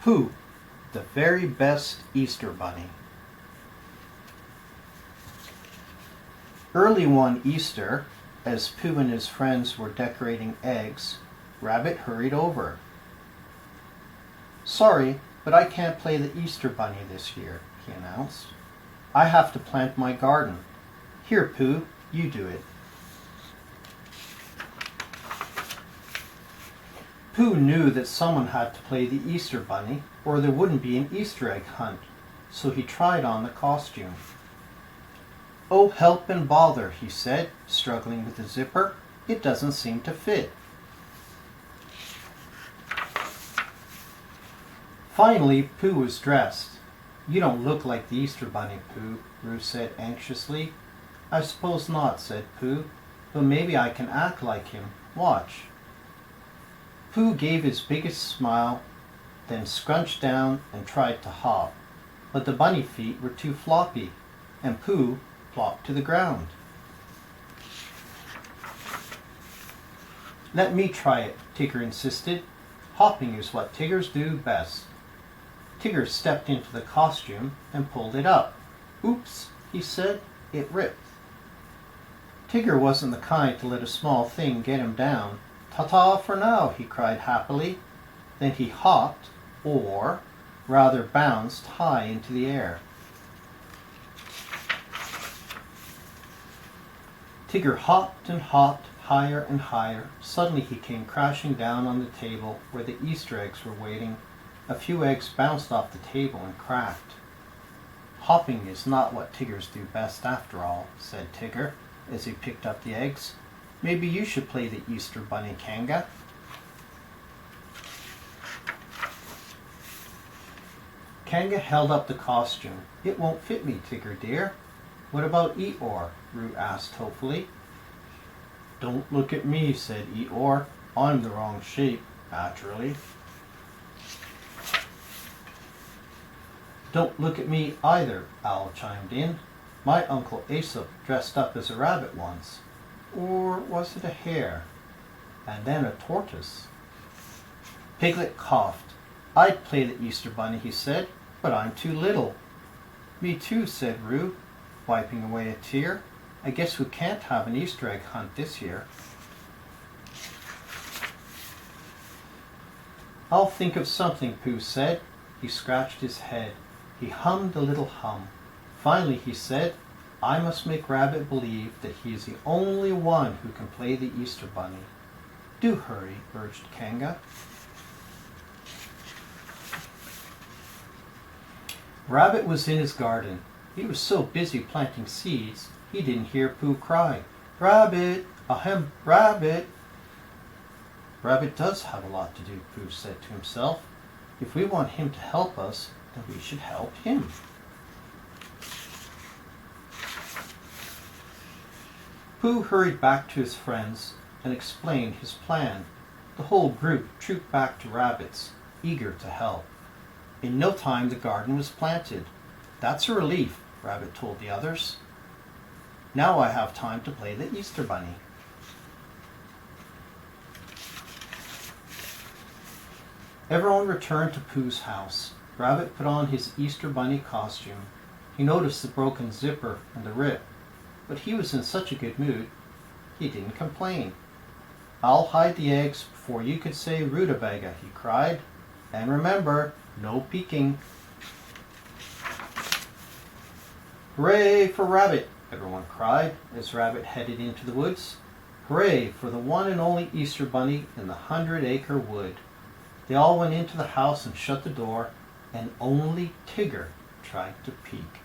Pooh, the very best Easter Bunny. Early one Easter, as Pooh and his friends were decorating eggs, Rabbit hurried over. "Sorry, but I can't play the Easter Bunny this year," he announced. "I have to plant my garden. Here, Pooh, you do it." Pooh knew that someone had to play the Easter Bunny, or there wouldn't be an Easter egg hunt, so he tried on the costume. "Oh, help and bother," he said, struggling with the zipper. "It doesn't seem to fit." Finally, Pooh was dressed. "You don't look like the Easter Bunny, Pooh," Roo said anxiously. "I suppose not," said Pooh, "but maybe I can act like him. Watch." Pooh gave his biggest smile, then scrunched down and tried to hop, but the bunny feet were too floppy, and Pooh plopped to the ground. "Let me try it," Tigger insisted. "Hopping is what Tiggers do best." Tigger stepped into the costume and pulled it up. "Oops," he said, "it ripped." Tigger wasn't the kind to let a small thing get him down. "Ta-ta for now," he cried happily. Then he hopped, or rather bounced, high into the air. Tigger hopped and hopped, higher and higher. Suddenly he came crashing down on the table where the Easter eggs were waiting. A few eggs bounced off the table and cracked. "Hopping is not what Tiggers do best after all," said Tigger as he picked up the eggs. "Maybe you should play the Easter Bunny, Kanga." Kanga held up the costume. "It won't fit me, Tigger dear." "What about Eeyore?" Roo asked hopefully. "Don't look at me," said Eeyore. "I'm the wrong shape, naturally." "Don't look at me either," Owl chimed in. "My Uncle Aesop dressed up as a rabbit once. Or was it a hare? And then a tortoise." Piglet coughed. "I'd play the Easter Bunny," he said, "but I'm too little." "Me too," said Roo, wiping away a tear. "I guess we can't have an Easter egg hunt this year." "I'll think of something," Pooh said. He scratched his head. He hummed a little hum. Finally he said, "I must make Rabbit believe that he is the only one who can play the Easter Bunny." "Do hurry," urged Kanga. Rabbit was in his garden. He was so busy planting seeds, he didn't hear Pooh cry, "Rabbit! Ahem, Rabbit!" "Rabbit does have a lot to do," Pooh said to himself. "If we want him to help us, then we should help him." Pooh hurried back to his friends and explained his plan. The whole group trooped back to Rabbit's, eager to help. In no time the garden was planted. "That's a relief," Rabbit told the others. "Now I have time to play the Easter Bunny." Everyone returned to Pooh's house. Rabbit put on his Easter Bunny costume. He noticed the broken zipper and the rip, but he was in such a good mood, he didn't complain. "I'll hide the eggs before you could say rutabaga," he cried. "And remember, no peeking." "Hooray for Rabbit!" everyone cried as Rabbit headed into the woods. "Hooray for the one and only Easter Bunny in the 100-acre wood." They all went into the house and shut the door, and only Tigger tried to peek.